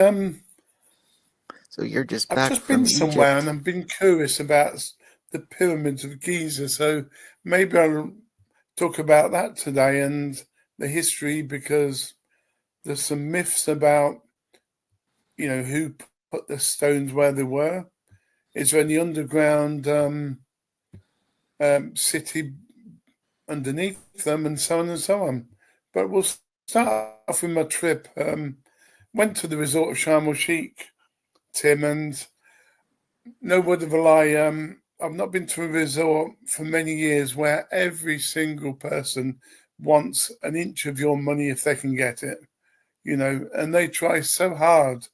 So you're just I've back just been from somewhere and Egypt. I've been curious about the pyramids of Giza. So maybe I'll talk about that today and the history, because there's some myths about, who put the stones where they were. Is there any underground city underneath them, and so on and so on? But we'll start off with my trip. Went to the resort of Sharm el Sheikh, Tim, and no word of a lie. I've not been to a resort for many years where every single person wants an inch of your money if they can get it, and they try so hard.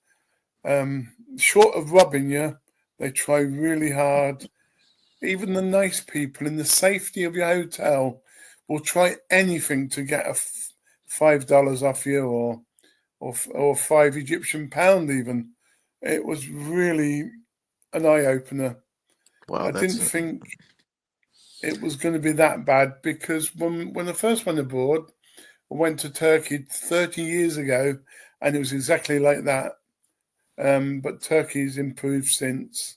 Short of robbing you, they try really hard. Even the nice people in the safety of your hotel will try anything to get $5 off you, or five Egyptian pound even. It was really an eye opener. Wow, I that's didn't think it was going to be that bad, because when I first went abroad, I went to Turkey 30 years ago, and it was exactly like that. But Turkey's improved since.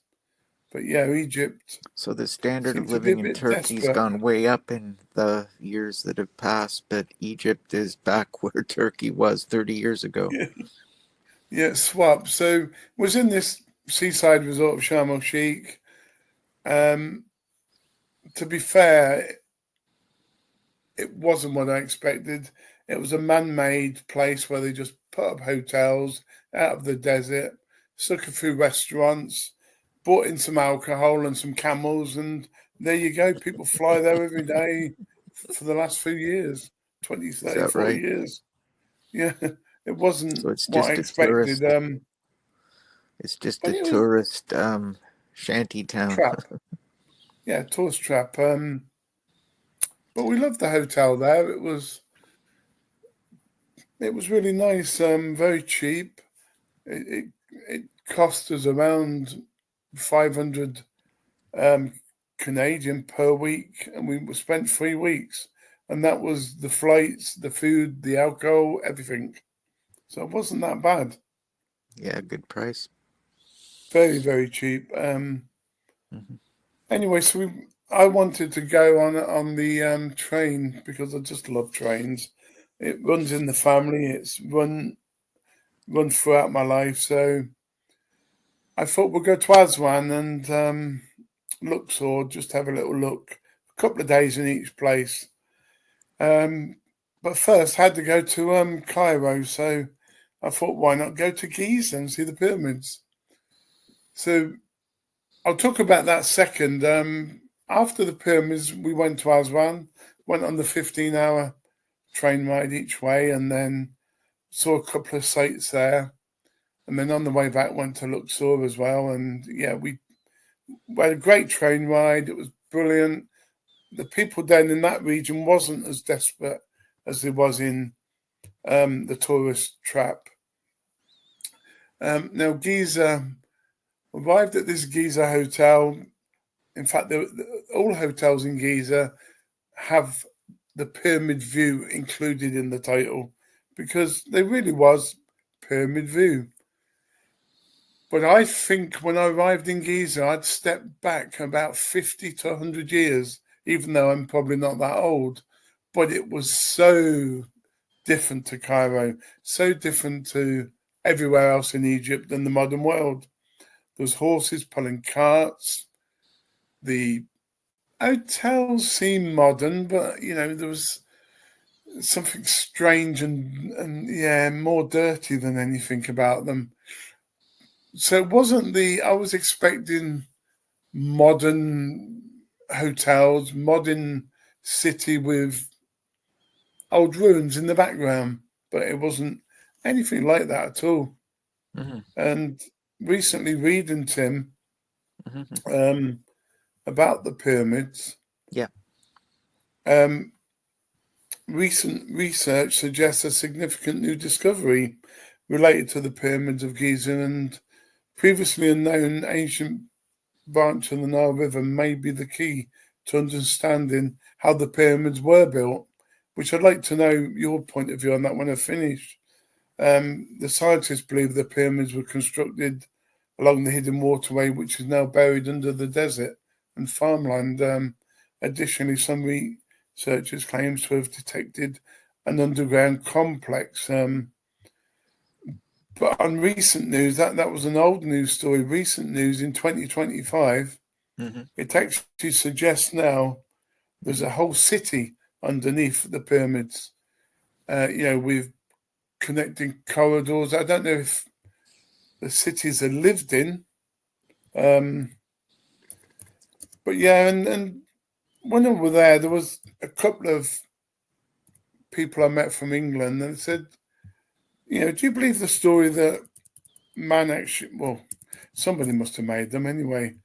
But yeah, Egypt so the standard of seemed to be a living in bit Turkey's desperate. gone way up in the years that have passed, but Egypt is back where Turkey was 30 years ago. Yeah, yeah, swap. So was in this seaside resort of Sharm el Sheikh. Um, to be fair, it wasn't what I expected. It was a man-made place where they just put up hotels out of the desert, stuck a few restaurants, brought in some alcohol and some camels, and there you go. People fly there every day for the last few years, 20, Is 30, that 40 right? years. Yeah, it wasn't So it's what I just a expected. tourist. It's just But a it was tourist shanty town. trap. Yeah, tourist trap. But we loved the hotel there. It was really nice. Very cheap. It it cost us around 500 um, Canadian per week, and we spent 3 weeks, and that was the flights, the food, the alcohol, everything. So it wasn't that bad. Yeah, good price. Very, very cheap. Hmm. Anyway, I wanted to go on the train because I just love trains. It runs in the family. It's run throughout my life. So I thought we'd go to Aswan and Luxor, just have a little look. A couple of days in each place. Um, but first, had to go to Cairo. So I thought, why not go to Giza and see the pyramids? So I'll talk about that second. After the pyramids, we went to Aswan, went on the 15-hour train ride each way, and then saw a couple of sites there. And then on the way back, went to Luxor as well. And yeah, we had a great train ride. It was brilliant. The people down in that region wasn't as desperate as there was in the tourist trap. Now, Giza arrived at this Giza hotel. In fact, all hotels in Giza have the pyramid view included in the title, because there really was pyramid view. But I think when I arrived in Giza, I'd stepped back about 50 to 100 years, even though I'm probably not that old. But it was so different to Cairo, so different to everywhere else in Egypt and the modern world. There's horses pulling carts. The hotels seem modern, but there was something strange and yeah, more dirty than anything about them. So it wasn't the I was expecting modern hotels, modern city with old ruins in the background, but it wasn't anything like that at all. Hmm. And recently reading, Tim, Hmm. um, about the pyramids, Yeah. um, recent research suggests a significant new discovery related to the pyramids of Giza, and previously unknown ancient branch of the Nile River may be the key to understanding how the pyramids were built, which I'd like to know your point of view on that when I finish. The scientists believe the pyramids were constructed along the hidden waterway, which is now buried under the desert and farmland. Additionally, some researchers claim to have detected an underground complex. But on recent news, that was an old news story. Recent news in 2025, Mm-hmm. it actually suggests now there's Mm-hmm. a whole city underneath the pyramids. With connecting corridors. I don't know if the cities are lived in, um, but yeah. And when I was there was a couple of people I met from England and said, do you believe the story that man actually, well, somebody must have made them anyway.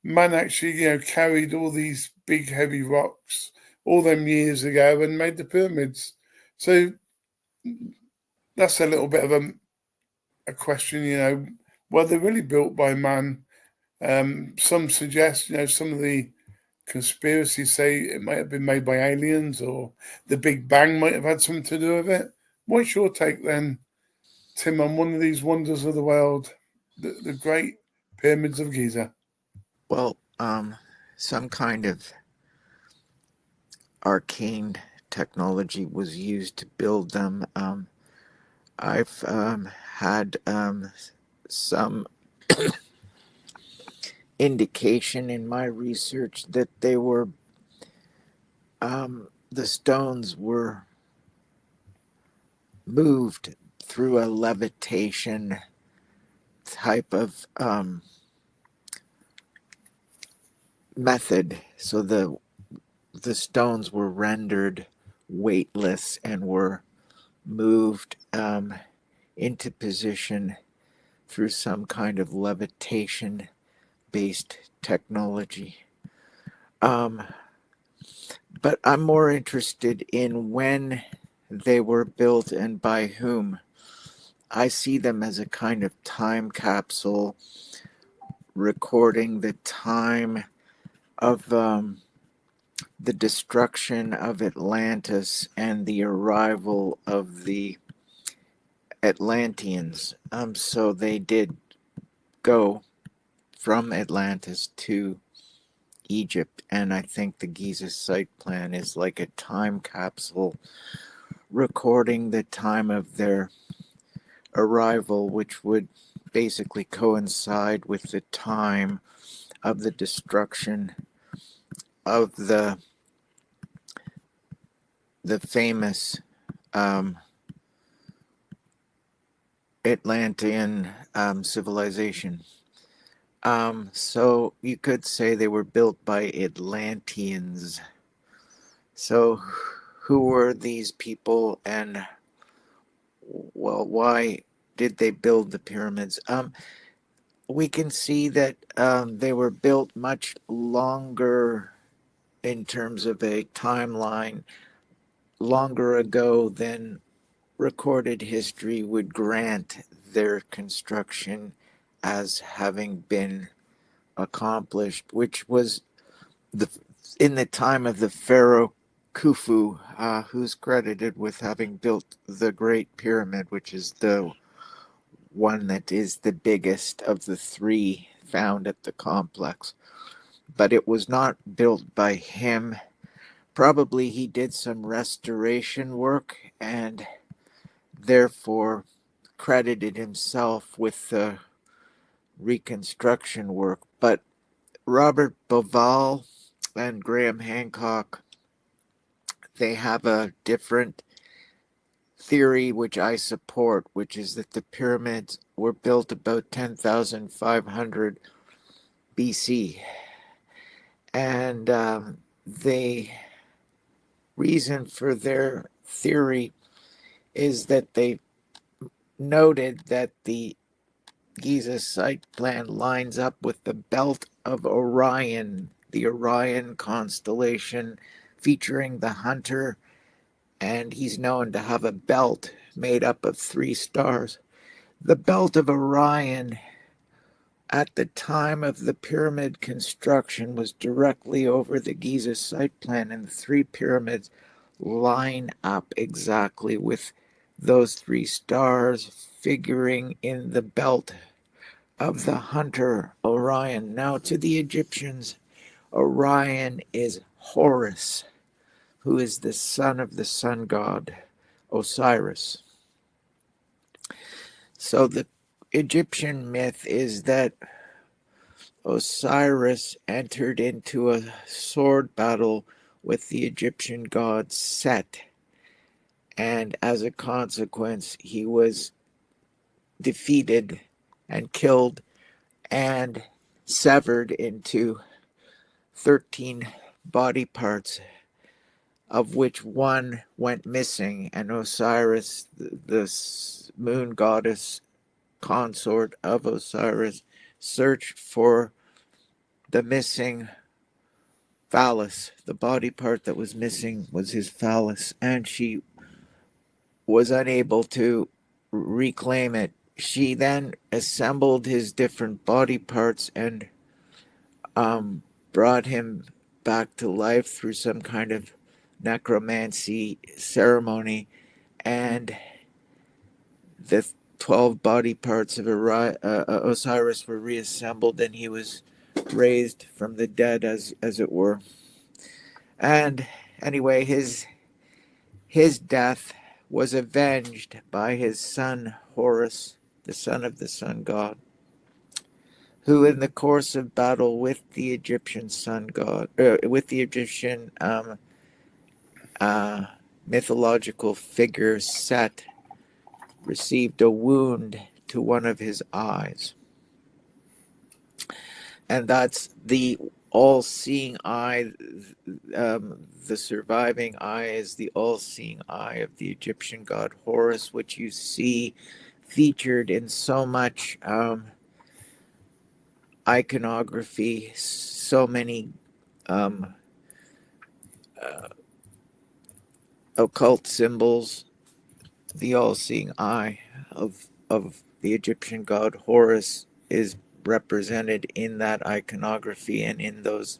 Man actually, carried all these big heavy rocks all them years ago and made the pyramids. So that's a little bit of a question, were they really built by man? Some suggest, some of the conspiracies say it might have been made by aliens or the Big Bang might have had something to do with it. What's your take then, Tim, on one of these wonders of the world, the Great Pyramids of Giza? Well, some kind of arcane technology was used to build them. I've had some indication in my research that the stones were moved through a levitation type of method. So the stones were rendered weightless and were moved into position through some kind of levitation based technology. Um, but I'm more interested in when they were built and by whom. I see them as a kind of time capsule recording the time of the destruction of Atlantis and the arrival of the Atlanteans. So they did go from Atlantis to Egypt, and I think the Giza site plan is like a time capsule recording the time of their arrival, which would basically coincide with the time of the destruction of the famous um, Atlantean civilization. So you could say they were built by Atlanteans. So who were these people, and well, why did they build the pyramids? We can see that they were built much longer in terms of a timeline, longer ago than recorded history would grant their construction as having been accomplished, which was the in the time of the pharaoh Khufu, who's credited with having built the Great Pyramid, which is the one that is the biggest of the three found at the complex. But it was not built by him. Probably he did some restoration work and therefore credited himself with the reconstruction work. But Robert Bauval and Graham Hancock, they have a different theory, which I support, which is that the pyramids were built about 10,500 BC. And the reason for their theory is that they noted that the Giza site plan lines up with the belt of Orion, the Orion constellation featuring the hunter, and he's known to have a belt made up of three stars. The belt of Orion at the time of the pyramid construction was directly over the Giza site plan, and the three pyramids line up exactly with those three stars figuring in the belt of the hunter Orion. Now, to the Egyptians, Orion is Horus, who is the son of the sun god Osiris. So the Egyptian myth is that Osiris entered into a sword battle with the Egyptian god Set, and as a consequence, he was defeated and killed and severed into 13 body parts, of which one went missing, and Osiris, the moon goddess consort of Osiris, searched for the missing phallus. The body part that was missing was his phallus, and she was unable to reclaim it. She then assembled his different body parts and brought him back to life through some kind of necromancy ceremony, and the 12 body parts of Osiris were reassembled, and he was raised from the dead, as it were. And anyway, his death was avenged by his son Horus, the son of the sun god, who, in the course of battle with the Egyptian sun god, with the Egyptian mythological figure Set, received a wound to one of his eyes. And that's the all-seeing eye. The surviving eye is the all-seeing eye of the Egyptian god Horus, which you see featured in so much iconography, so many occult symbols. The all-seeing eye of the Egyptian god Horus is represented in that iconography and in those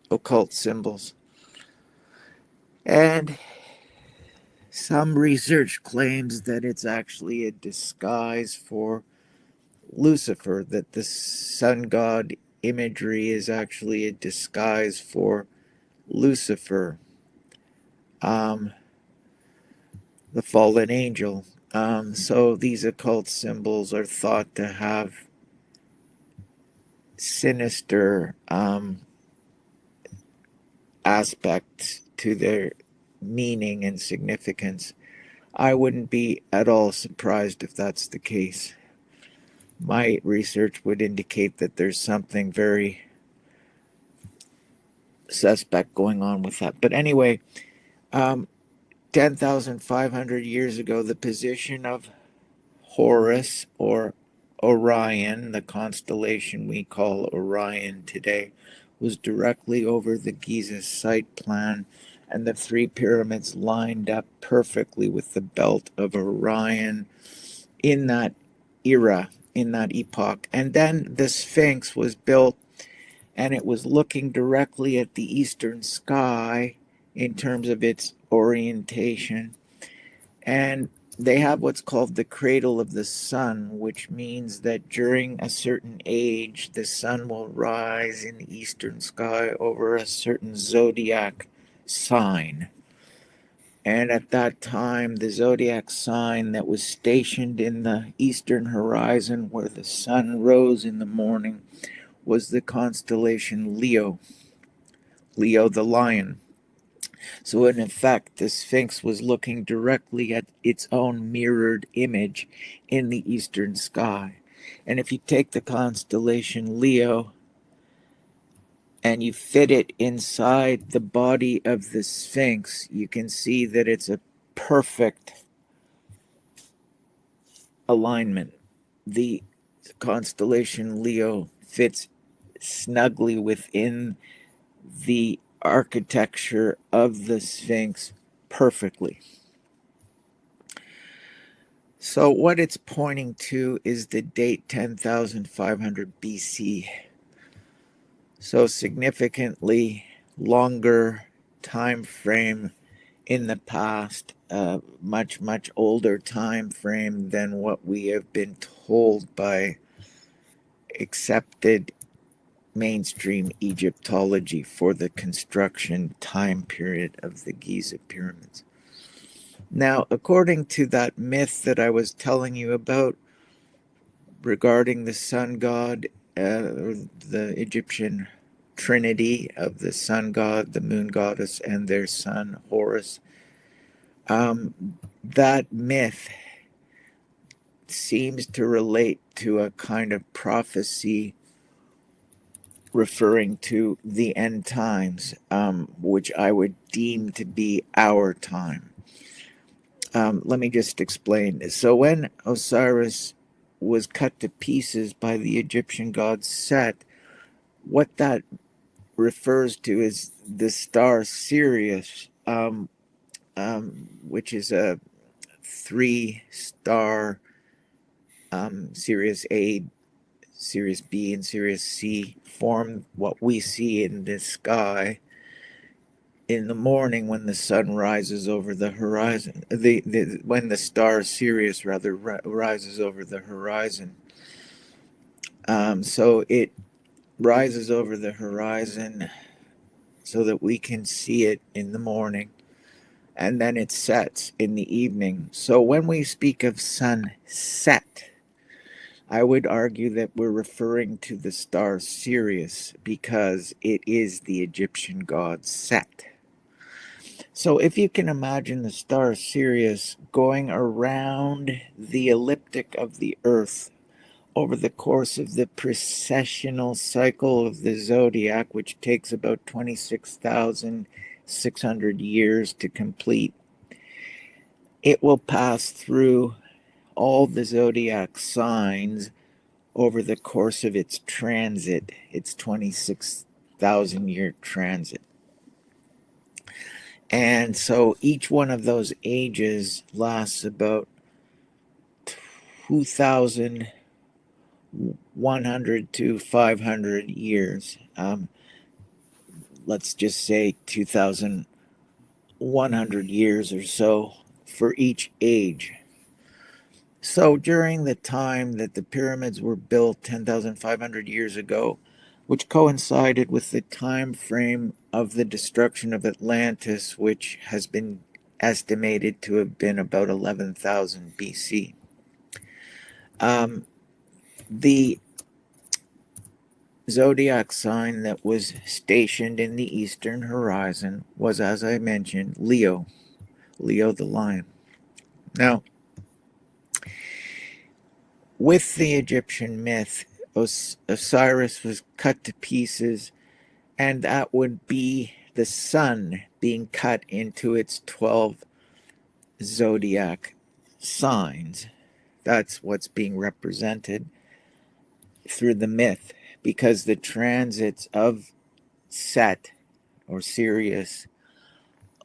occult symbols. And some research claims that it's actually a disguise for Lucifer, that the sun god imagery is actually a disguise for Lucifer, the fallen angel. So these occult symbols are thought to have sinister aspects to their meaning and significance. I wouldn't be at all surprised if that's the case. My research would indicate that there's something very suspect going on with that. But anyway, 10,500 years ago, the position of Horus, or Orion, the constellation we call Orion today, was directly over the Giza site plan, and the three pyramids lined up perfectly with the belt of Orion in that era, in that epoch. And then the Sphinx was built, and it was looking directly at the eastern sky in terms of its orientation. And they have what's called the cradle of the sun, which means that during a certain age, the sun will rise in the eastern sky over a certain zodiac sign. And at that time, the zodiac sign that was stationed in the eastern horizon where the sun rose in the morning was the constellation Leo, Leo the lion. So, in effect, the Sphinx was looking directly at its own mirrored image in the eastern sky. And if you take the constellation Leo and you fit it inside the body of the Sphinx, you can see that it's a perfect alignment. The constellation Leo fits snugly within the architecture of the Sphinx perfectly. So what it's pointing to is the date 10,500 BC. So significantly longer time frame in the past a much older time frame than what we have been told by accepted mainstream Egyptology for the construction time period of the Giza pyramids. Now, according to that myth that I was telling you about regarding the sun god, the Egyptian trinity of the sun god, the moon goddess, and their son Horus, that myth seems to relate to a kind of prophecy referring to the end times, which I would deem to be our time. Let me just explain. So, when Osiris was cut to pieces by the Egyptian god Set, what that refers to is the star Sirius, which is a 3 star, Sirius A, Sirius B, and Sirius C, form what we see in the sky in the morning when the sun rises over the horizon. When the star Sirius rather rises over the horizon. So it rises over the horizon so that we can see it in the morning, and then it sets in the evening. So when we speak of sunset, I would argue that we're referring to the star Sirius because it is the Egyptian god Set. So if you can imagine the star Sirius going around the ecliptic of the Earth over the course of the precessional cycle of the zodiac, which takes about 26,600 years to complete, it will pass through all the zodiac signs over the course of its transit, its 26,000-year transit. And so each one of those ages lasts about 2,100 to 500 years. Let's just say 2,100 years or so for each age. So during the time that the pyramids were built 10,500 years ago, which coincided with the time frame of the destruction of Atlantis, which has been estimated to have been about 11,000 BC. The zodiac sign that was stationed in the eastern horizon was, as I mentioned, Leo the lion. Now, with the Egyptian myth, Osiris was cut to pieces, and that would be the sun being cut into its 12 zodiac signs. That's what's being represented through the myth, because the transits of Set or Sirius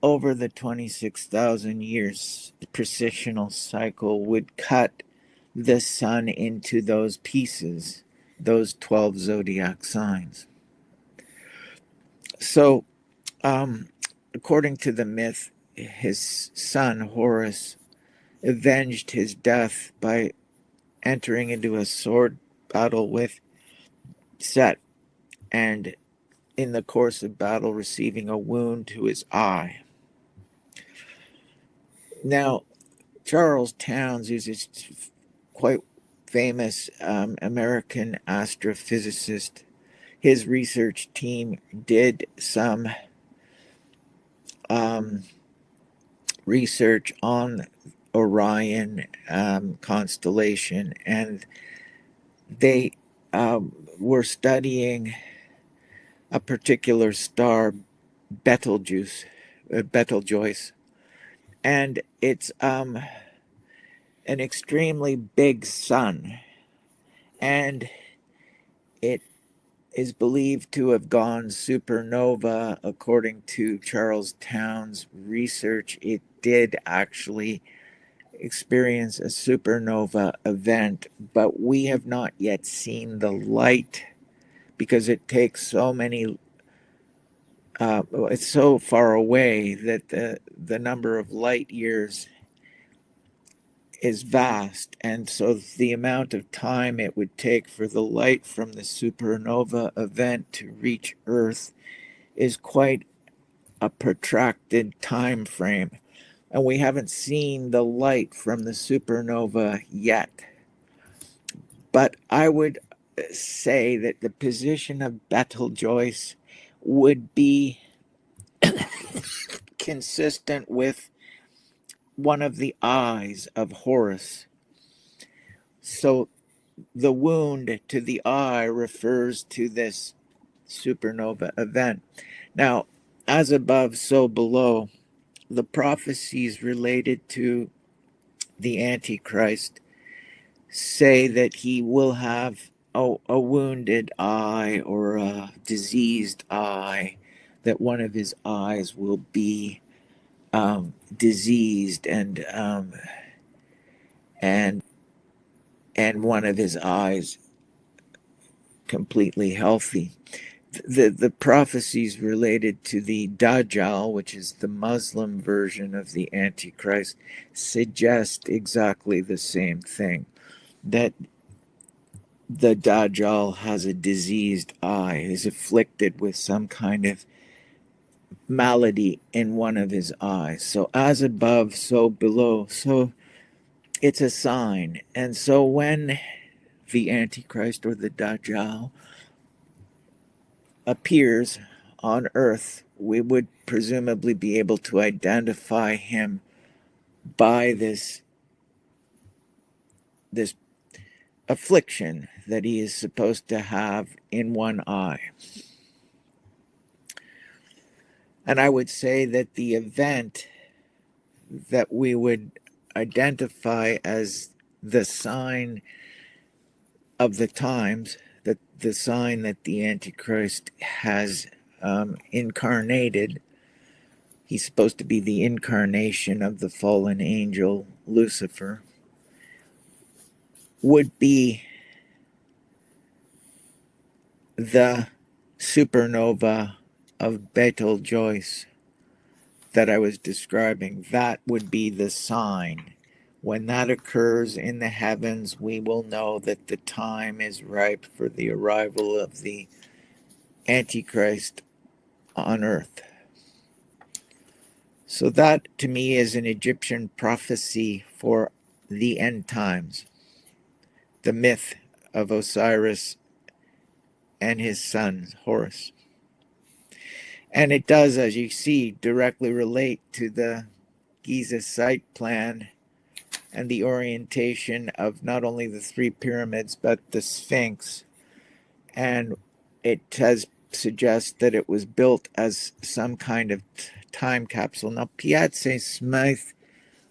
over the 26,000 years precessional cycle would cut the sun into those pieces, those 12 zodiac signs. So, according to the myth, his son Horus avenged his death by entering into a sword battle with Set, and in the course of battle receiving a wound to his eye. Now, Charles Towns, who's a quite famous American astrophysicist, his research team did some research on Orion constellation, and they were studying a particular star, Betelgeuse, and it's an extremely big sun, and it is believed to have gone supernova. According to Charles Towns' research, it did actually experience a supernova event, but we have not yet seen the light because it takes so many it's so far away that the number of light years is vast, and so the amount of time it would take for the light from the supernova event to reach Earth is quite a protracted time frame. And we haven't seen the light from the supernova yet. But I would say that the position of Betelgeuse would be consistent with one of the eyes of Horus. So the wound to the eye refers to this supernova event. Now, as above, so below, the prophecies related to the Antichrist say that he will have a wounded eye or a diseased eye, that one of his eyes will be diseased and and one of his eyes completely healthy. The prophecies related to the Dajjal, which is the Muslim version of the Antichrist, suggest exactly the same thing, that the Dajjal has a diseased eye, is afflicted with some kind of malady in one of his eyes. So, as above, so below. So, it's a sign. And so, when the Antichrist or the Dajjal appears on earth, we would presumably be able to identify him by this affliction that he is supposed to have in one eye. And I would say that the event that we would identify as the sign of the times, that the sign that the Antichrist has incarnated. He's supposed to be the incarnation of the fallen angel Lucifer, would be the supernova of Betelgeuse that I was describing. That would be the sign. When that occurs in the heavens, we will know that the time is ripe for the arrival of the Antichrist on earth. So, that to me is an Egyptian prophecy for the end times, the myth of Osiris and his son Horus. And it does, as you see, directly relate to the Giza site plan and the orientation of not only the three pyramids but the Sphinx. And it has suggests that it was built as some kind of time capsule. Now, Piazzi Smythe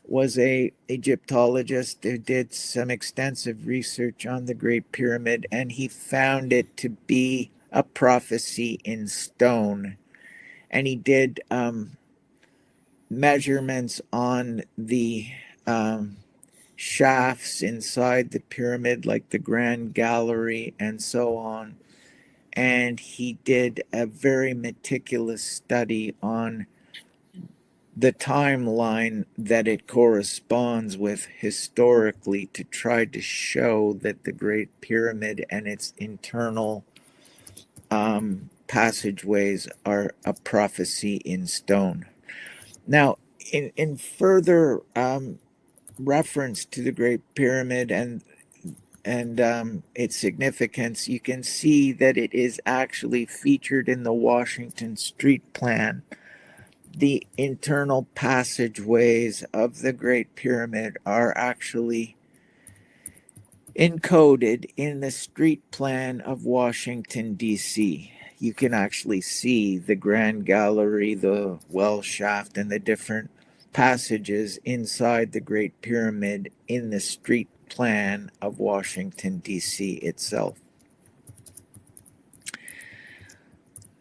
was a Egyptologist who did some extensive research on the Great Pyramid, and he found it to be a prophecy in stone. And he did measurements on the shafts inside the pyramid, like the Grand Gallery and so on. And he did a very meticulous study on the timeline that it corresponds with historically, to try to show that the Great Pyramid and its internal passageways are a prophecy in stone. Now, in further reference to the Great Pyramid and its significance, you can see that it is actually featured in the Washington Street Plan. The internal passageways of the Great Pyramid are actually encoded in the street plan of Washington, D.C. You can actually see the Grand Gallery, the well shaft, and the different passages inside the Great Pyramid in the street plan of Washington, D.C. itself.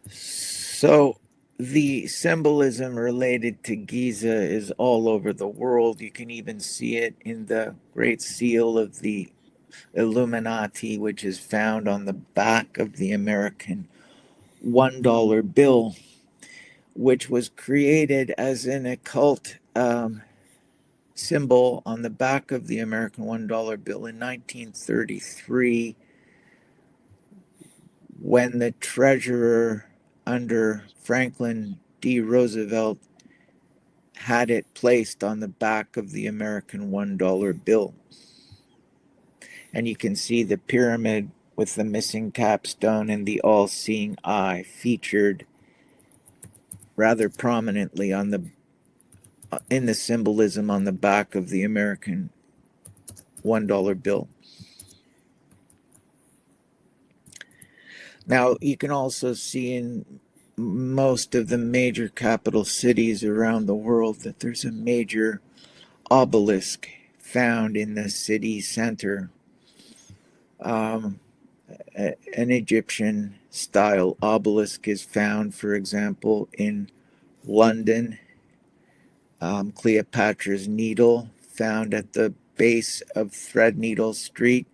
So, the symbolism related to Giza is all over the world. You can even see it in the Great Seal of the Illuminati, which is found on the back of the American $1 bill. which was created as an occult symbol on the back of the American $1 bill in 1933 when the treasurer under Franklin D. Roosevelt had it placed on the back of the American $1 bill. And you can see the pyramid with the missing capstone and the all seeing eye featured rather prominently on the in the symbolism on the back of the American $1 bill. Now, you can also see in most of the major capital cities around the world that there's a major obelisk found in the city center. An Egyptian style obelisk is found, for example, in London. Cleopatra's Needle, found at the base of Threadneedle Street,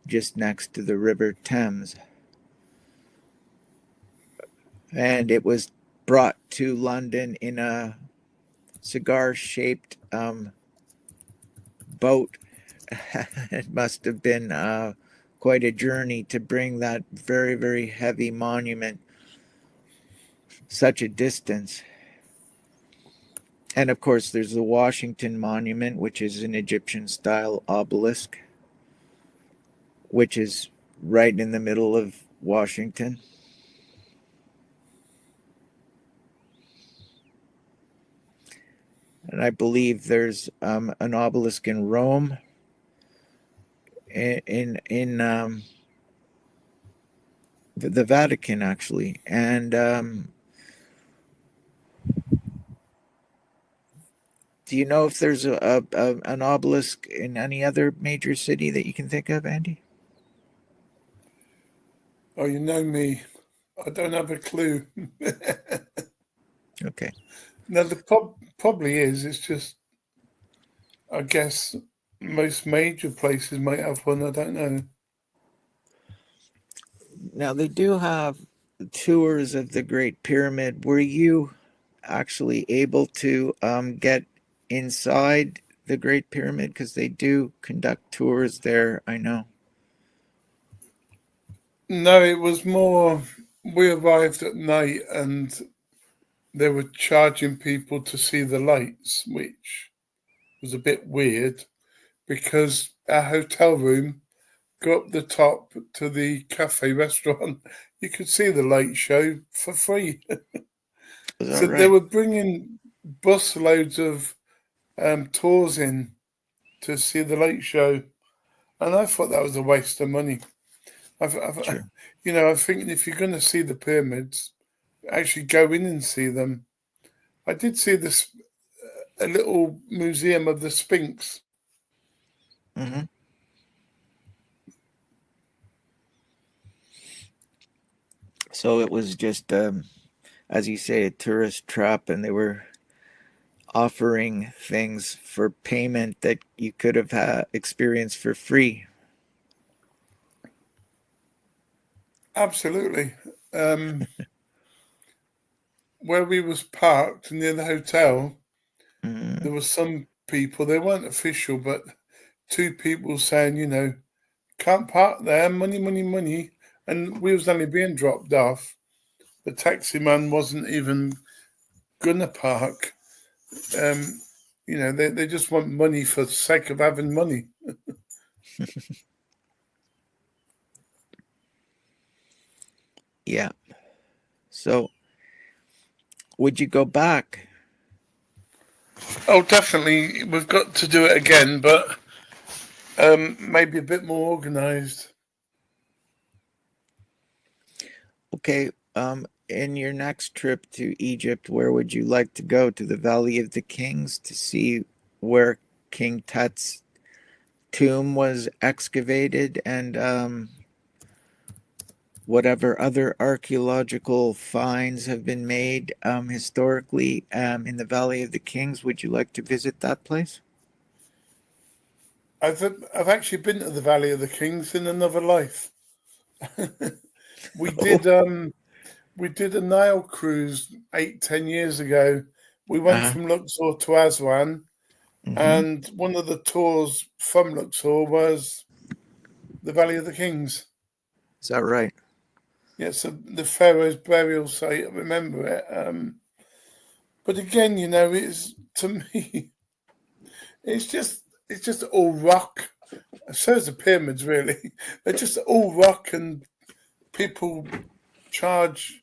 just next to the River Thames. And it was brought to London in a cigar shaped boat. It must have been quite a journey to bring that very, very heavy monument such a distance. And of course, there's the Washington Monument, which is an Egyptian style obelisk, which is right in the middle of Washington. And I believe there's an obelisk in Rome, in the Vatican, actually, and do you know if there's an obelisk in any other major city that you can think of, Andy? Oh, you know me. I don't have a clue. Okay. Now, the probably is. It's just, I guess, most major places might have one. I don't know. Now they do have tours of the Great Pyramid. Were you actually able to get inside the Great Pyramid? Because they do conduct tours there, I know. No, it was more. We arrived at night and they were charging people to see the lights, which was a bit weird because our hotel room, go up the top to the cafe restaurant, you could see the light show for free. Is that So they right? were bringing bus loads of tours in to see the light show, and I thought that was a waste of money. True. I'm thinking if you're going to see the pyramids, actually go in and see them. I did see this a little museum of the Sphinx. Mm-hmm. So it was just, as you say, a tourist trap, and they were offering things for payment that you could have experienced for free. Absolutely. Um, where we was parked near the hotel, Mm-hmm. there were some people. They weren't official, but two people saying, can't park there, money, money, money. And we was only being dropped off. The taxi man wasn't even gonna park. Um, they just want money for the sake of having money. Yeah. So would you go back? Oh, definitely, we've got to do it again, but maybe a bit more organised. Okay. In your next trip to Egypt, where would you like to go? To the Valley of the Kings to see where King Tut's tomb was excavated and whatever other archaeological finds have been made historically in the Valley of the Kings. Would you like to visit that place? I've actually been to the Valley of the Kings in another life. we Oh, did We did a Nile cruise 8, 10 years ago. We went Uh-huh. from Luxor to Aswan, Mm-hmm. and one of the tours from Luxor was the Valley of the Kings. Is that right? Yeah, so the Pharaoh's burial site. I remember it. But again, it's to me, it's just all rock. So is the pyramids, really. They're just all rock, and people charge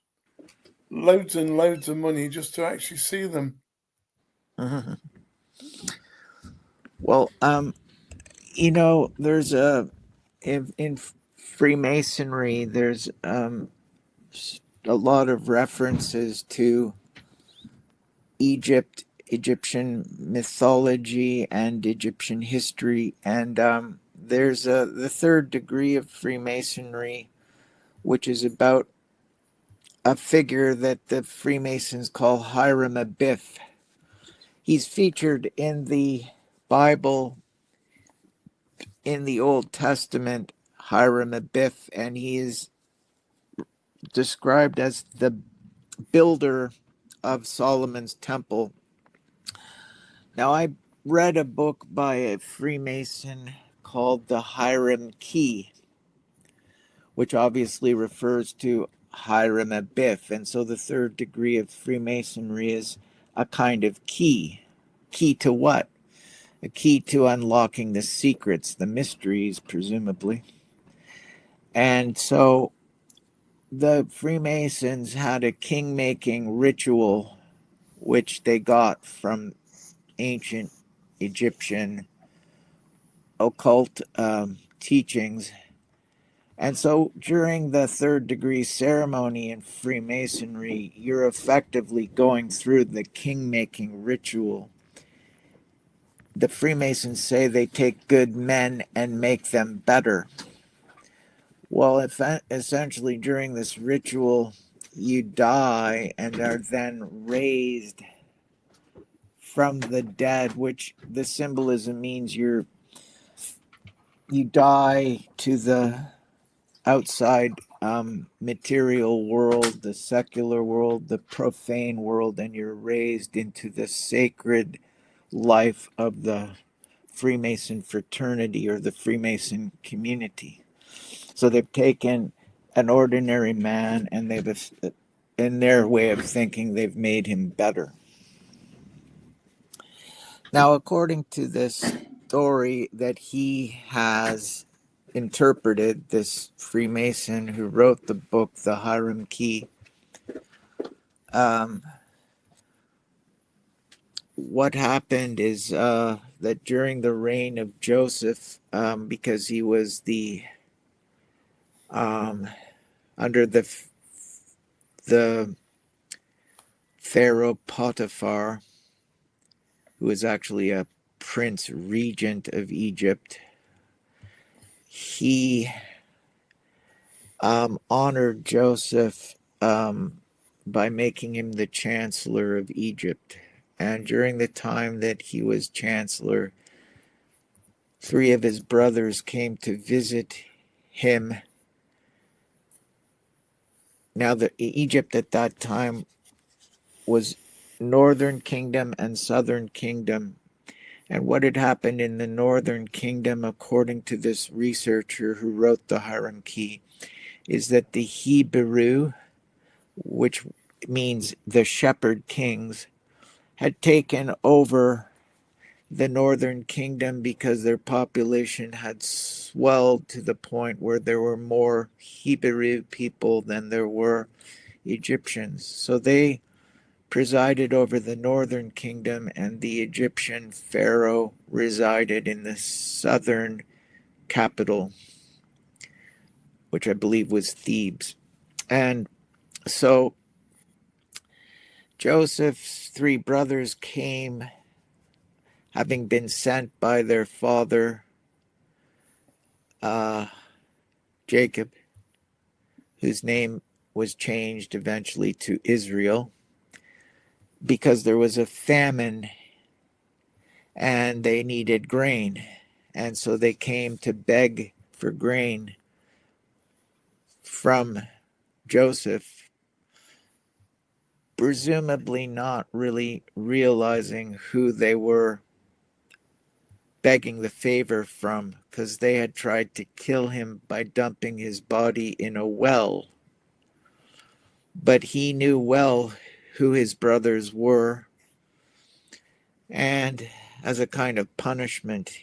loads and loads of money just to actually see them. Mm-hmm. Well, there's in Freemasonry, there's a lot of references to Egyptian mythology and Egyptian history, and there's the third degree of Freemasonry, which is about a figure that the Freemasons call Hiram Abiff. He's featured in the Bible in the Old Testament, Hiram Abiff, and he is described as the builder of Solomon's temple. Now, I read a book by a Freemason called The Hiram Key, which obviously refers to Hiram Abiff. And so the third degree of Freemasonry is a kind of key. Key to what? A key to unlocking the secrets, the mysteries, presumably. And so the Freemasons had a king making ritual, which they got from ancient Egyptian occult teachings. And so during the third degree ceremony in Freemasonry, you're effectively going through the king making ritual. The Freemasons say they take good men and make them better. Well, if essentially during this ritual, you die and are then raised from the dead, which the symbolism means you die to the outside material world, the secular world, the profane world, and you're raised into the sacred life of the Freemason fraternity or the Freemason community. So they've taken an ordinary man and in their way of thinking, they've made him better. Now, according to this story that he has interpreted, this Freemason who wrote the book, The Hiram Key, um, what happened is that during the reign of Joseph, because he was um, under the Pharaoh Potiphar, who was actually a prince regent of Egypt, he honored Joseph by making him the chancellor of Egypt. And during the time that he was chancellor, three of his brothers came to visit him. Now, Egypt at that time was northern kingdom and southern kingdom. And what had happened in the northern kingdom, according to this researcher who wrote the Hiram Key, is that the Hebrew, which means the shepherd kings, had taken over the northern kingdom because their population had swelled to the point where there were more Hebrew people than there were Egyptians. So they presided over the northern kingdom, and the Egyptian pharaoh resided in the southern capital, which I believe was Thebes. And so Joseph's three brothers came, having been sent by their father uh, Jacob, whose name was changed eventually to Israel, because there was a famine and they needed grain. And so they came to beg for grain from Joseph. presumably not really realizing who they were begging the favor from, because they had tried to kill him by dumping his body in a well. But he knew well who his brothers were, and as a kind of punishment,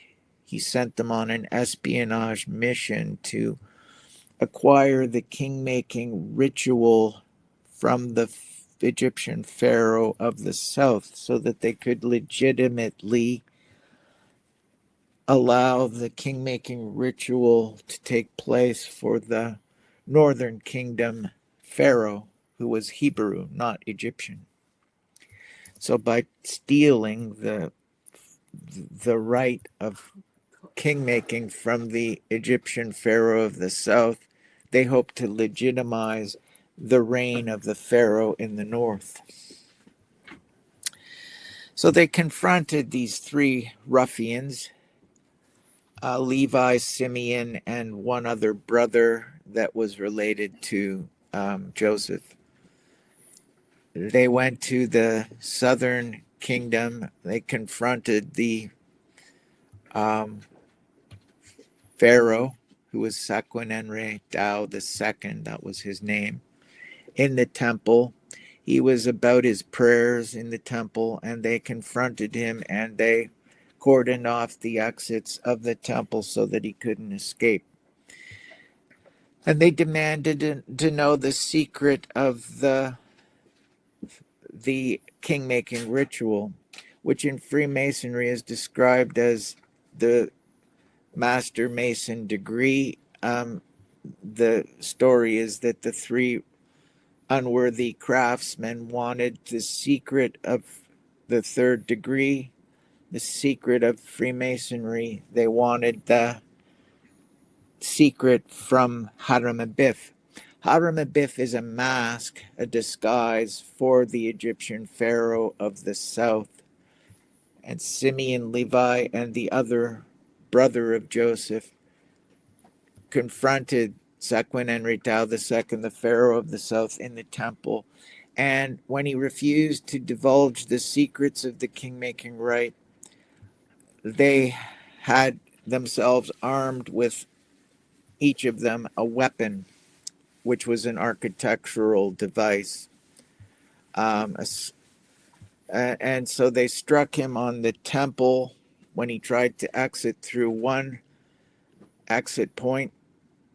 he sent them on an espionage mission to acquire the king-making ritual from the Egyptian pharaoh of the south so that they could legitimately allow the king-making ritual to take place for the northern kingdom pharaoh, who was Hebrew, not Egyptian. So by stealing the right of king-making from the Egyptian pharaoh of the south, they hoped to legitimize the reign of the pharaoh in the north. So they confronted these three ruffians, Levi, Simeon, and one other brother that was related to Joseph. They went to the southern kingdom. They confronted the um, Pharaoh, who was Sequenenre Dao II, that was his name, in the temple. He was about his prayers in the temple, and they confronted him and they cordoned off the exits of the temple so that he couldn't escape. And they demanded to know the secret of the king-making ritual, which in Freemasonry is described as the Master Mason degree. The story is that the three unworthy craftsmen wanted the secret of the third degree, the secret of Freemasonry. They wanted the secret from Haram Abif. Haram Abif is a mask, a disguise for the Egyptian pharaoh of the south. And Simeon, Levi, and the other brother of Joseph confronted Sequenenretau II, the pharaoh of the south, in the temple. And when he refused to divulge the secrets of the king-making rite, they had themselves armed with each of them a weapon, which was an architectural device. Um, and so they struck him on the temple when he tried to exit through one exit point,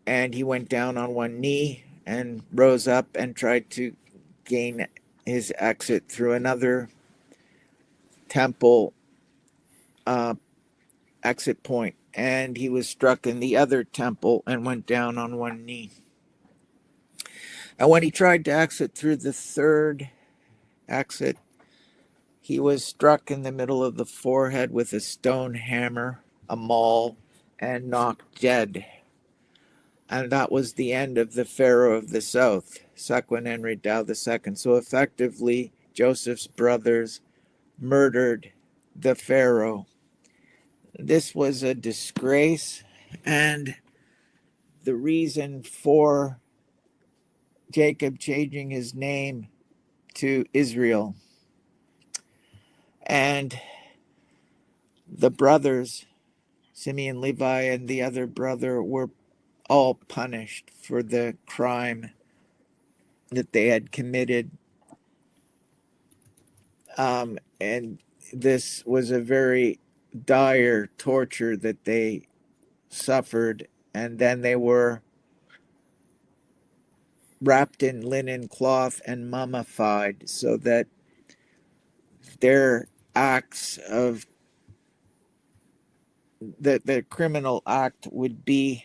and he went down on one knee and rose up and tried to gain his exit through another temple exit point, and he was struck in the other temple and went down on one knee. And when he tried to exit through the third exit, he was struck in the middle of the forehead with a stone hammer, a maul, and knocked dead. And that was the end of the Pharaoh of the South, Sequenenretau II. So effectively, Joseph's brothers murdered the Pharaoh. This was a disgrace, and the reason for Jacob changing his name to Israel. And the brothers, Simeon, Levi, and the other brother, were all punished for the crime that they had committed. And this was a very dire torture that they suffered. And then they were wrapped in linen cloth and mummified so that their acts of the criminal act would be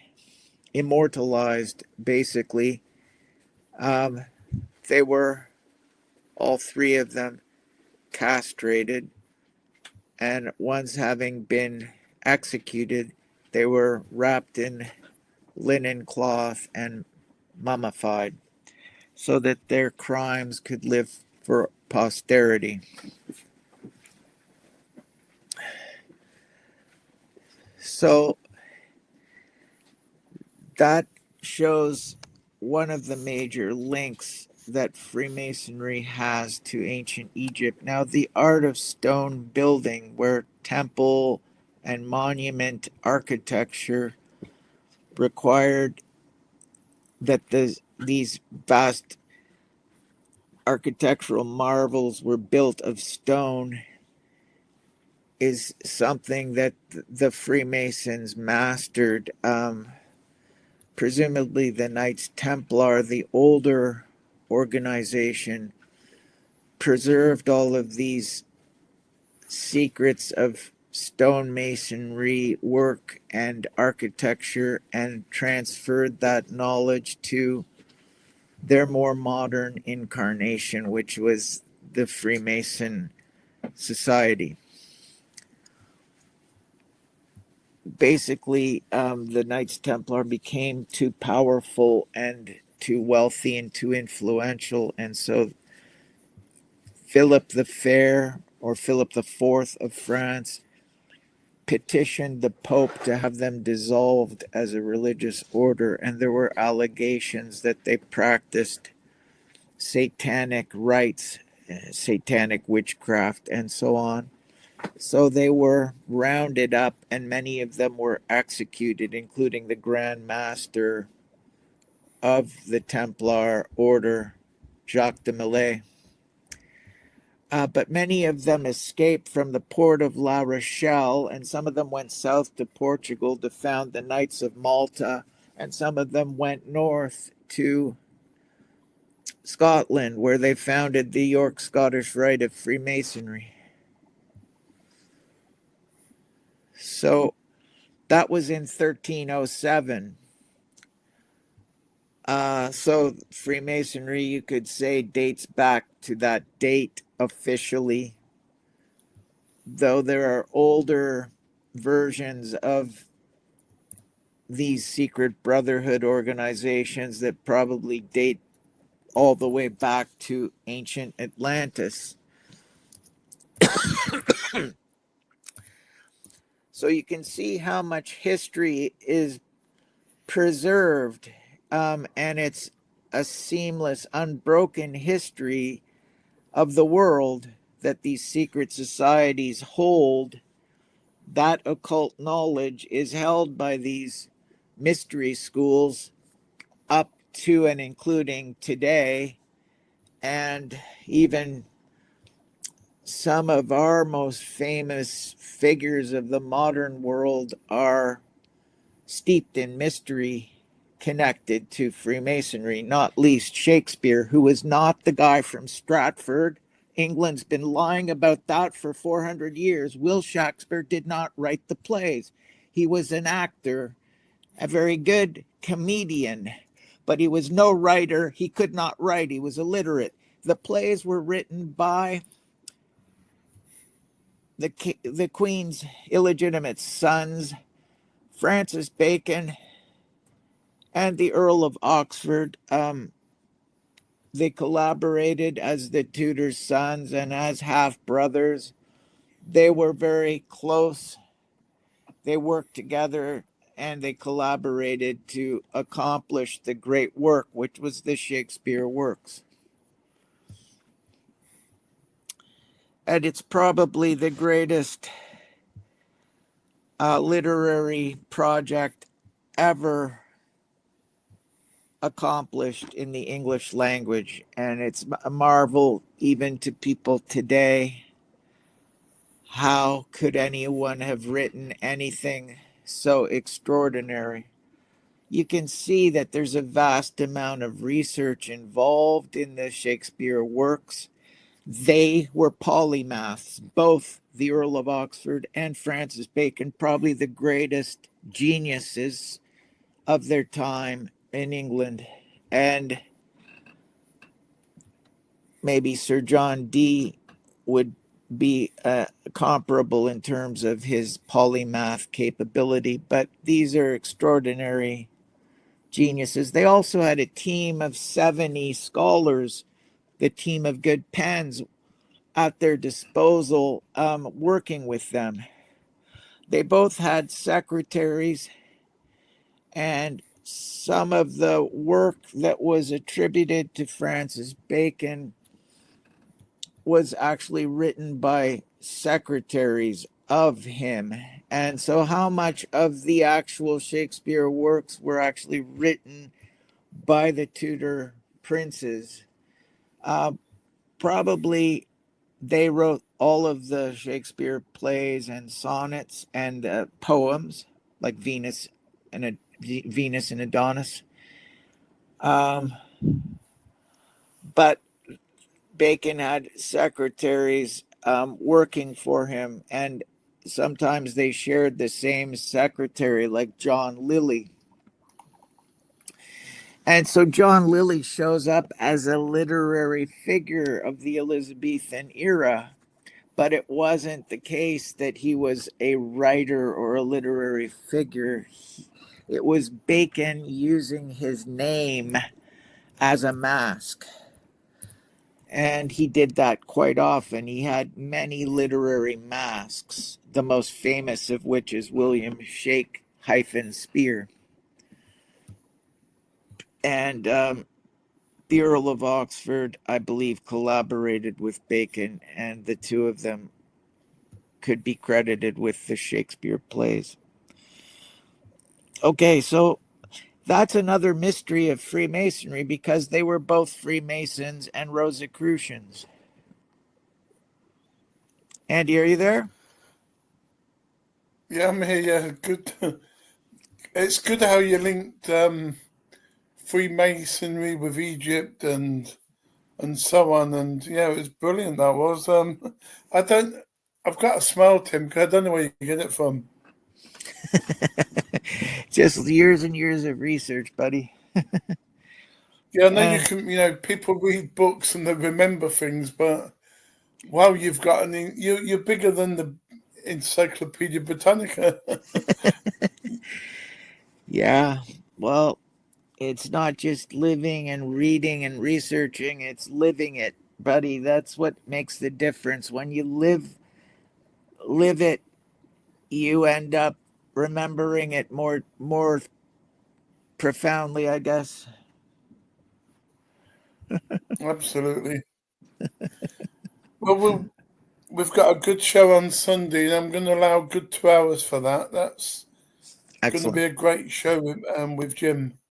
immortalized, basically. Um, they were, all three of them, castrated, and once having been executed, they were wrapped in linen cloth and mummified so that their crimes could live for posterity. So that shows one of the major links that Freemasonry has to ancient Egypt. Now, the art of stone building, where temple and monument architecture required that these vast architectural marvels were built of stone, is something that the Freemasons mastered. Presumably, the Knights Templar, the older organization, preserved all of these secrets of stonemasonry work and architecture and transferred that knowledge to their more modern incarnation, which was the Freemason Society. Basically, the Knights Templar became too powerful and too wealthy and too influential, and so Philip the Fair, or Philip the Fourth of France, petitioned the Pope to have them dissolved as a religious order, and there were allegations that they practiced satanic rites, satanic witchcraft, and so on. So they were rounded up, and many of them were executed, including the Grand Master of the Templar Order, Jacques de Millet. But many of them escaped from the port of La Rochelle, and some of them went south to Portugal to found the Knights of Malta, and some of them went north to Scotland, where they founded the York Scottish Rite of Freemasonry. So that was in 1307. So Freemasonry, you could say, dates back to that date officially, though there are older versions of these secret brotherhood organizations that probably date all the way back to ancient Atlantis. So you can see how much history is preserved, and it's a seamless, unbroken history of the world that these secret societies hold. That occult knowledge is held by these mystery schools up to and including today, and even some of our most famous figures of the modern world are steeped in mystery connected to Freemasonry, not least Shakespeare, who was not the guy from Stratford. England's been lying about that for 400 years. Will Shakespeare did not write the plays. He was an actor, a very good comedian, but he was no writer. He could not write. He was illiterate. The plays were written by the Queen's illegitimate sons, Francis Bacon and the Earl of Oxford. They collaborated as the Tudor sons and as half brothers. They were very close. They worked together and they collaborated to accomplish the great work, which was the Shakespeare works. And it's probably the greatest literary project ever accomplished in the English language. And it's a marvel even to people today. How could anyone have written anything so extraordinary? You can see that there's a vast amount of research involved in the Shakespeare works. They were polymaths, both the Earl of Oxford and Francis Bacon, probably the greatest geniuses of their time in England. And maybe Sir John Dee would be comparable in terms of his polymath capability, but these are extraordinary geniuses. They also had a team of 70 scholars, the team of good pens at their disposal, working with them. They both had secretaries and some of the work that was attributed to Francis Bacon was actually written by secretaries of him. And so, how much of the actual Shakespeare works were actually written by the Tudor princes? Uh, Probably they wrote all of the Shakespeare plays and sonnets and poems, like Venus and Adonis. Um, but Bacon had secretaries working for him, and sometimes they shared the same secretary, like John Lilly. And so John Lilly shows up as a literary figure of the Elizabethan era, but it wasn't the case that he was a writer or a literary figure. It was Bacon using his name as a mask. And he did that quite often. He had many literary masks, the most famous of which is William Shake-Speare. And the Earl of Oxford, I believe, collaborated with Bacon, and the two of them could be credited with the Shakespeare plays. Okay, so that's another mystery of Freemasonry because they were both Freemasons and Rosicrucians. Andy, are you there? Yeah, I'm here. Yeah, good. It's good how you linked Freemasonry with Egypt and so on. And yeah, it was brilliant. That was. I don't. I've got a smile, Tim, because I don't know where you get it from. Just years and years of research, buddy. Yeah, I know you And can. People read books and they remember things, but wow, you've got you're bigger than the Encyclopedia Britannica. yeah, well, it's not just living and reading and researching, it's living it, buddy. That's what makes the difference. When you live it, you end up remembering it more profoundly, I guess. Absolutely. Well, we've got a good show on Sunday, and I'm going to allow a good 2 hours for that. That's going to Excellent. be a great show with Jim.